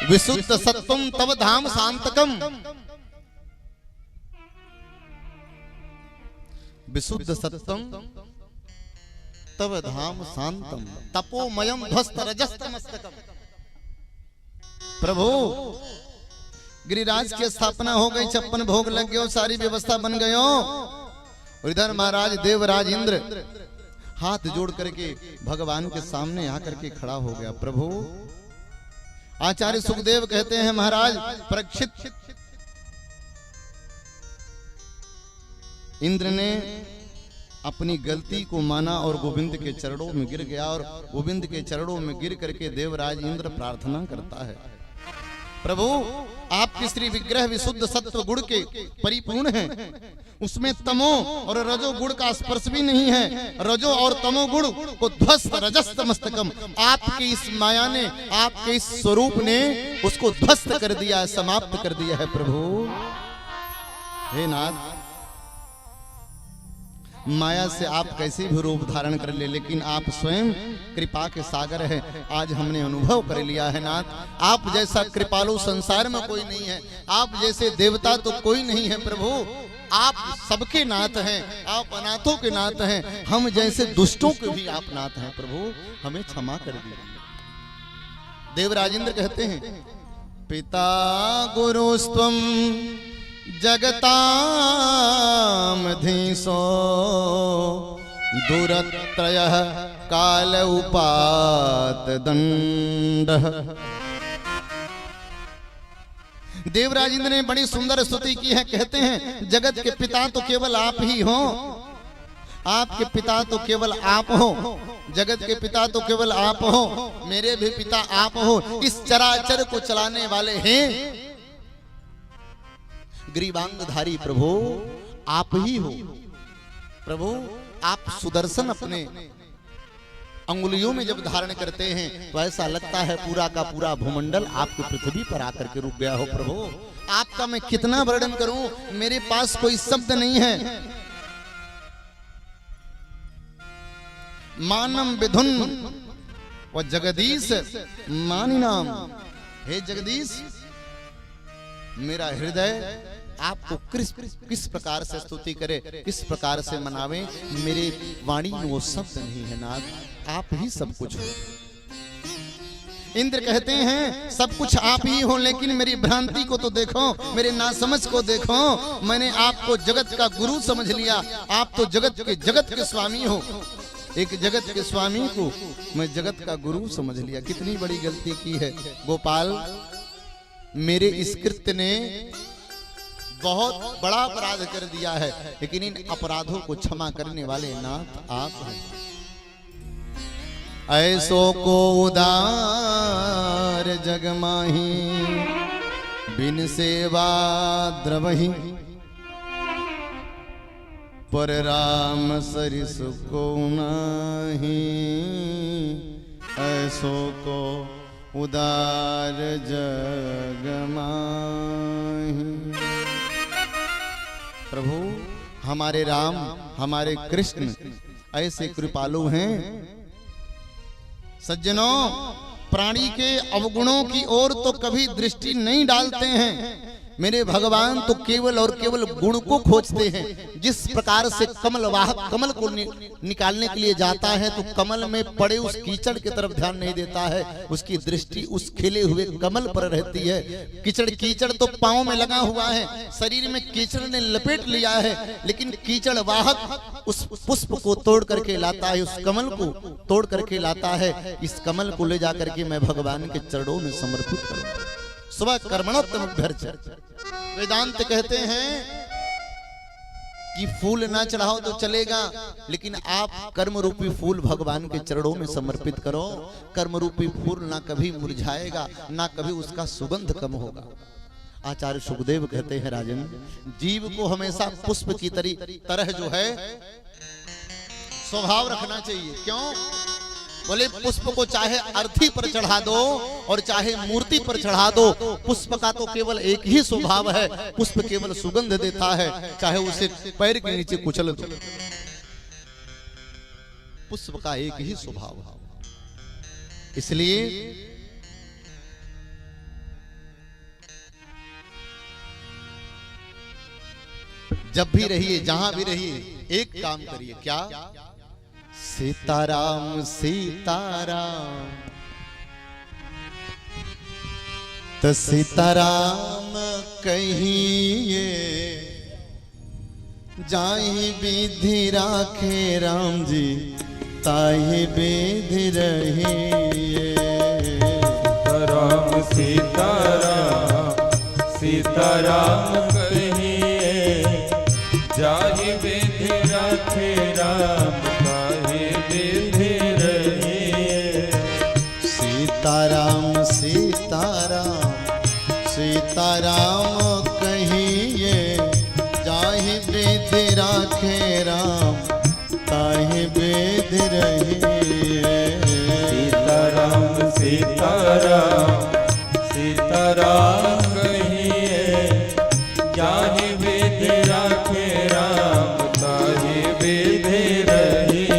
विशुद्ध सत्वम तव धाम शांतकम। विशुद्ध सत्वम तव धाम शांतम तपोमयम ध्वस्त रजस्तमस्तकम। प्रभु गिरिराज की स्थापना हो गई, 56 भोग लग गयो, सारी व्यवस्था बन गयो। और इधर महाराज देवराज इंद्र हाथ जोड़ करके भगवान के सामने आकर के खड़ा हो गया। प्रभु आचार्य सुखदेव कहते हैं महाराज परीक्षित, इंद्र ने अपनी गलती को माना और गोविंद के चरणों में गिर गया। और गोविंद के चरणों में गिर करके देवराज इंद्र प्रार्थना करता है, प्रभु आपके श्री विग्रह विशुद्ध सत्व गुण के परिपूर्ण हैं, उसमें तमो और रजो गुण का स्पर्श भी नहीं है। रजो और तमो गुण को ध्वस्त रजस्तमस्तकम, आपकी इस माया ने, आपके इस स्वरूप ने उसको ध्वस्त कर दिया है, समाप्त कर दिया है। प्रभु हे नाथ, माया से आप कैसे भी रूप धारण कर ले, लेकिन आप स्वयं कृपा के सागर हैं। आज हमने अनुभव कर लिया है नाथ, आप जैसा कृपालु संसार में कोई नहीं है, आप जैसे देवता तो कोई नहीं है। प्रभु आप सबके नाथ हैं, आप अनाथों के नाथ हैं, हम जैसे दुष्टों के भी आप नाथ हैं। प्रभु हमें क्षमा कर दीजिए। देवराजेंद्र कहते हैं, पिता गुरुस्त्वं जगताम धीसो दुरत्रयः काल उपात दंड। देवराज इंद्र ने बड़ी सुंदर स्तुति की है। कहते हैं जगत के पिता तो केवल आप ही हो, आपके पिता तो केवल आप हो, जगत के पिता तो केवल आप हो, मेरे भी पिता आप हो। इस चराचर को चलाने वाले हैं ग्रीवांगधारी प्रभु आप ही हो। प्रभु आप सुदर्शन अपने अंगुलियों में जब धारण करते हैं तो ऐसा लगता है पूरा का पूरा भूमंडल आपकी पृथ्वी पर आकर के रुक गया हो। प्रभु आपका मैं कितना वर्णन करूं, मेरे पास कोई शब्द नहीं है। मानम विधुन व जगदीश मानिनाम। हे जगदीश, मेरा हृदय आपको किस प्रकार से स्तुति करे, किस प्रकार से मनावे, मेरे वाणी में वो शब्द नहीं है नाथ, आप ही सब कुछ हो। इंद्र कहते हैं सब कुछ आप ही हो, लेकिन मेरी भ्रांति को तो देखो, मेरे नासमझ को देखो। मैंने आपको जगत का गुरु समझ लिया, आप तो जगत के स्वामी हो। एक जगत के स्वामी को मैं जगत का गुरु समझ लिया, कितनी बड़ी गलती की है गोपाल। मेरे इस कृत्य ने बहुत बड़ा अपराध कर दिया है, लेकिन इन अपराधों को क्षमा करने वाले नाथ आप हैं। ऐसो को उदार जग माही, बिन सेवा द्रवहि, पर राम सरिस को नाही। ऐसो को उदार जग माही। प्रभु हमारे राम, हमारे कृष्ण ऐसे कृपालु हैं। सज्जनों, प्राणी के अवगुणों की ओर तो कभी दृष्टि नहीं डालते हैं। मेरे भगवान तो केवल और केवल गुण को खोजते हैं। जिस प्रकार से कमल वाहक कमल को निकालने के लिए जाता है तो कमल में पड़े उस कीचड़ की तरफ ध्यान नहीं देता है, उसकी दृष्टि उस खिले हुए कमल पर रहती है। कीचड़ तो पांव में लगा हुआ है, शरीर में कीचड़ ने लपेट लिया है, लेकिन कीचड़ वाहक उस पुष्प को तोड़ करके लाता है, उस कमल को तोड़ करके लाता है। इस कमल को ले जाकर के मैं भगवान के चरणों में समर्पित करूंगा। सुबह कर्मणोत्तम। वेदांत कहते हैं कि फूल ना चढ़ाओ तो चलेगा, लेकिन आप कर्म रूपी फूल भगवान के चरणों में समर्पित करो। कर्म रूपी फूल ना कभी मुरझाएगा, ना कभी उसका सुगंध कम होगा। आचार्य सुखदेव कहते हैं राजन, जीव को हमेशा पुष्प की तरह जो है स्वभाव रखना चाहिए। क्यों? बोले पुष्प को चाहे अर्थी पर चढ़ा दो और चाहे मूर्ति पर चढ़ा दो, पुष्प का तो केवल एक ही स्वभाव है, पुष्प केवल सुगंध देता है, चाहे उसे पैर के नीचे कुचल दो, पुष्प का एक ही स्वभाव है। इसलिए जब भी रहिए, जहां भी रहिए, एक काम करिए, क्या? सीताराम सीताराम। तो सीताराम कहिए, जाहि विधि राखे राम जी, ताहि विधि रहिए। राम सीताराम सीताराम कहिए, जाहि विधि राखे राम, ताहि विधि रहिए। सीताराम सीताराम सीताराम कहिए, जाहि विधि राखे राम, ताहि विधि रहिए। सीताराम सीताराम सीताराम कहिए, जाहि विधि राखे राम, ताहि विधि रहिए।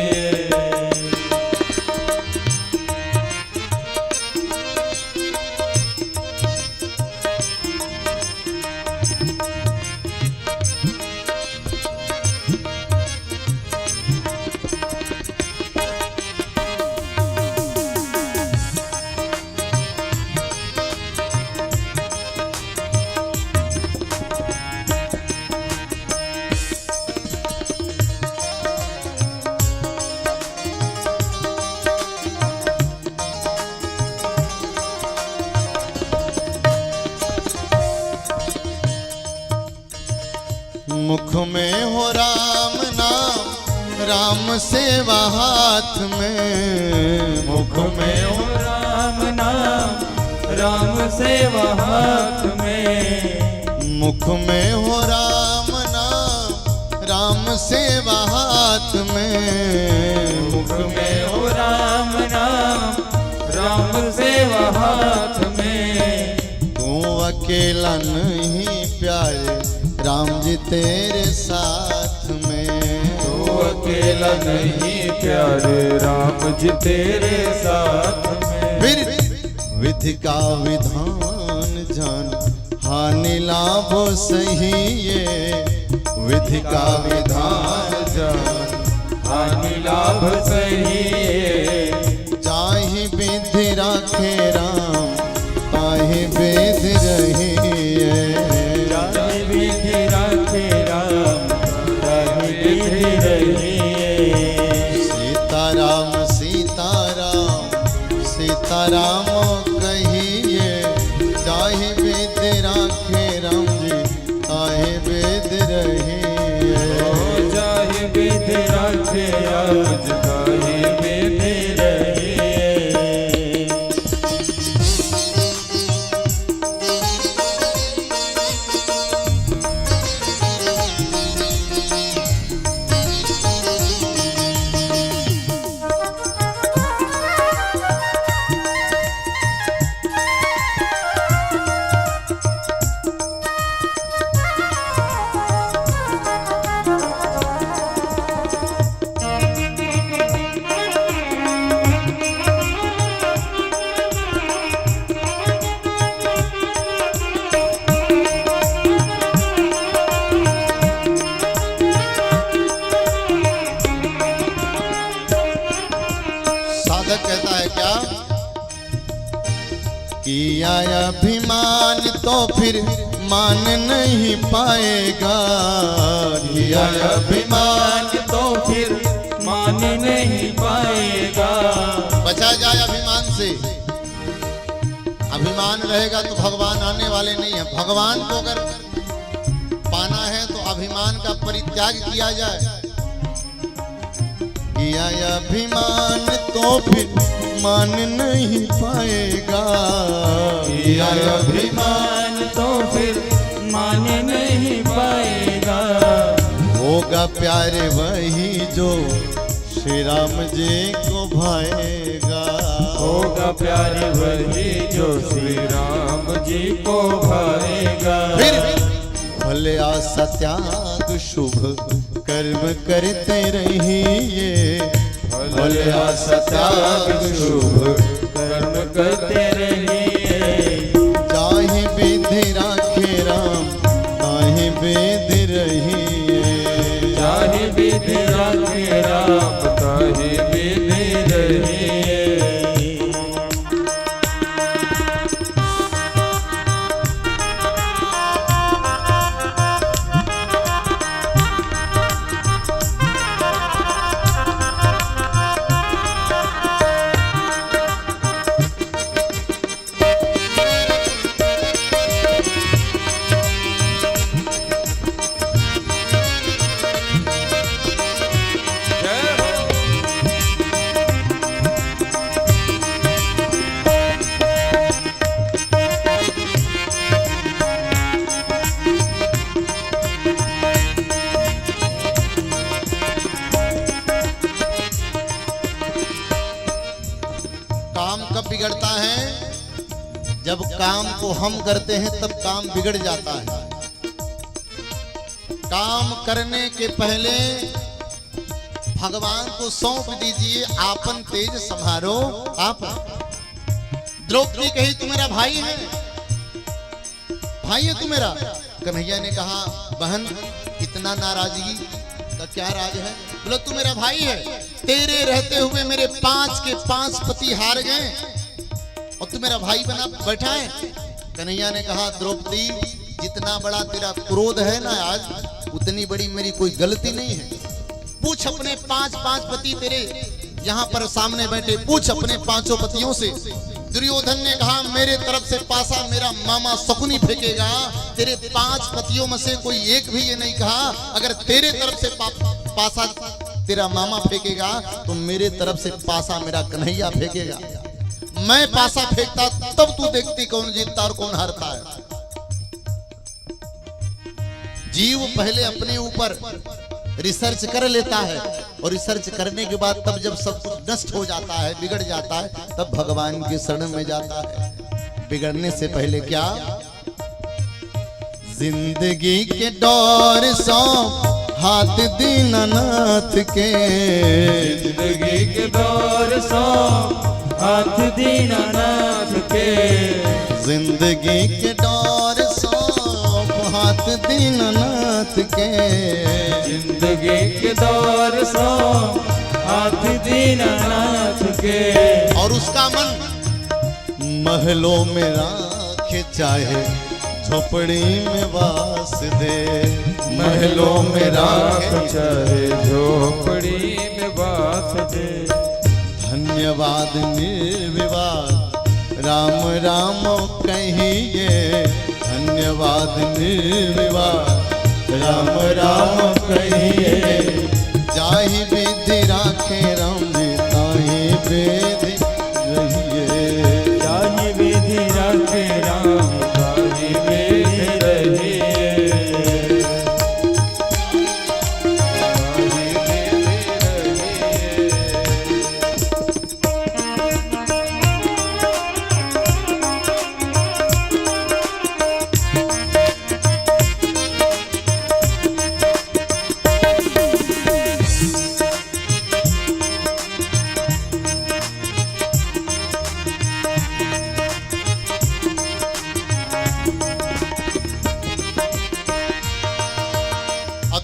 मुख में हो राम नाम, राम सेवा हाथ में। मुख में हो राम नाम, राम सेवा हाथ में। मुख में हो राम नाम, राम सेवा हाथ में। मुख में हो राम नाम, राम सेवा हाथ में। तू अकेला नहीं प्यारे, राम जी तेरे साथ में। तू अकेला नहीं प्यारे, राम जी तेरे साथ में। फिर विधि का विधान जान, हानि लाभ सही ये। विधि का विधान जान, हानि लाभ सही ये। चाहे विधि राखे राम, ताहि विधि रहिए। चाहे विधि राखे राम, ताहि विधि रहिए। सीताराम सीताराम सीताराम कहिए, चाहे विधि राखे राम जी, ताहि विधि रहिए। चाहे विधि राखे राम, ताहि विधि रहिए। साधक कहता है क्या? किया अभिमान तो फिर मान नहीं पाएगा। किया अभिमान तो फिर मान नहीं पाएगा। बचा जाए अभिमान से। अभिमान रहेगा तो भगवान आने वाले नहीं है। भगवान को अगर पाना है तो अभिमान का परित्याग किया जाए। किया अभिमान तो फिर मान नहीं पाएगा। किया अभिमान तो फिर मान नहीं पाएगा। होगा प्यारे वही जो श्री राम जी को भाएगा। होगा प्यारे वही जो श्री राम जी को भाएगा। फिर भले आशा त्याग शुभ कर्म करते रहिए। भले आशा त्याग शुभ कर्म करते रहिए। चाहे विधि राखे राम, ताहि विधि रहिए। काम को हम करते हैं तब काम बिगड़ जाता है। काम करने के पहले भगवान को सौंप दीजिए, आपन तेज संभारो आप। द्रौपदी कही तू मेरा भाई है, भाई है तू मेरा। कन्हैया ने कहा बहन इतना नाराजगी का क्या राज है? बोला तू मेरा भाई है, तेरे रहते हुए मेरे 5 के 5 पति हार गए और तू मेरा भाई बना बैठा है। कन्हैया ने कहा द्रौपदी जितना बड़ा तेरा क्रोध है ना आज, उतनी बड़ी मेरी कोई गलती नहीं है। पूछ अपने 5 पति तेरे यहाँ पर सामने बैठे, पूछ अपने 5 पतियों से। दुर्योधन ने कहा मेरे तरफ से पासा मेरा मामा शकुनी फेंकेगा, तेरे 5 पतियों में से कोई एक भी ये नहीं कहा अगर तेरे तरफ से पासा तेरा मामा फेंकेगा तो मेरे तरफ से पासा मेरा कन्हैया फेंकेगा। मैं पासा फेंकता तब तू देखती कौन जीतता और कौन हारता है। जीव पहले अपने ऊपर रिसर्च कर लेता है और रिसर्च करने के बाद तब जब सब कुछ नष्ट हो जाता है, बिगड़ जाता है, तब भगवान के शरण में जाता है। बिगड़ने से पहले क्या? जिंदगी के दौर सौ हाथ दीनानाथ के, जिंदगी के दौर सौ हाथ दीनानाथ के, जिंदगी के दौर सौ हाथ दीनानाथ के, जिंदगी के दौर सौ हाथ दीनानाथ के। और उसका मन महलों में राखे चाहे झोपड़ी में वास दे, महलों में राख चाहे झोपड़ी में वास दे। धन्यवाद निर्विवाद राम राम कहिए, धन्यवाद निर्विवाद राम राम कहिए। जाहि विधि राखे राम जी ताहि विधि रहिए, जाहि विधि राखे राम ताहि विधि रहिए, ताहि विधि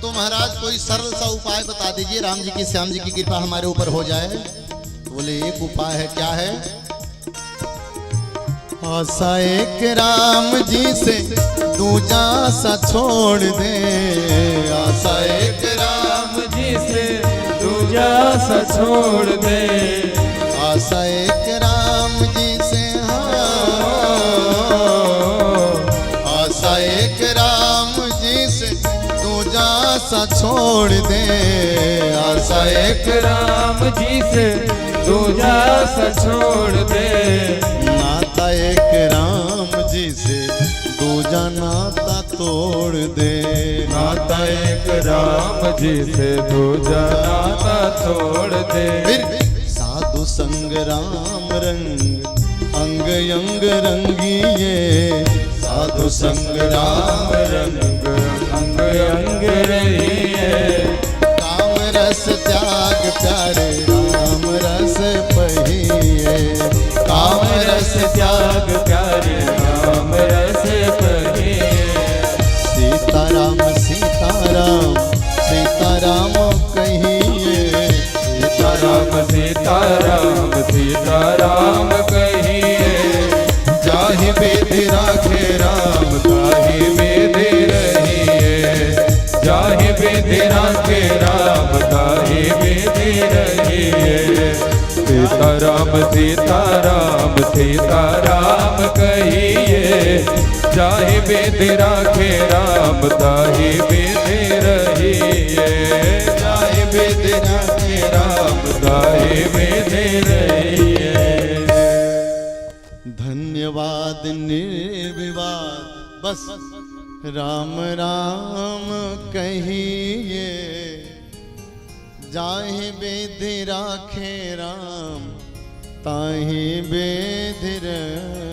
महाराज कोई सरल सा उपाय बता दीजिए, राम जी की श्याम जी की कृपा हमारे ऊपर हो जाए। तो बोले एक उपाय है, क्या है? आशा एक राम जी से दूजा सा छोड़ दे, आशा एक राम जी से दूजा सा छोड़ दे, आशा एक राम जी से, आशा एक राम जी से दूजा सा छोड़ दे, आशा एक राम जी से दूजा सा छोड़ दे। नाता एक राम जी से दूजा नाता तोड़ दे, नाता एक राम जी से दूजा नाता तोड़ दे। फिर साधु संग राम रंग अंग अंग रंगिए, साधु संग राम रंग अंग अंग रहिए, काम रस त्याग प्यारे राम रस पहिए, काम रस त्याग प्यारे राम रस पहिए। सीताराम सीताराम सीताराम कहिए, सीताराम सीताराम सीताराम कहिए। जाहि विधि राखे राम ताहि विधि रहिए, जाहि विधि राखे राम ताहि विधि रहिए। सीताराम सीताराम सीताराम कहिए, जाहि विधि राखे राम ताहि विधि रहिए, जाहि विधि राखे राम ताहि विधि रहिए। धन्यवाद निर्विवाद बस राम राम कहिए, जाहि विधि राखे राम ताहि विधि रहिए।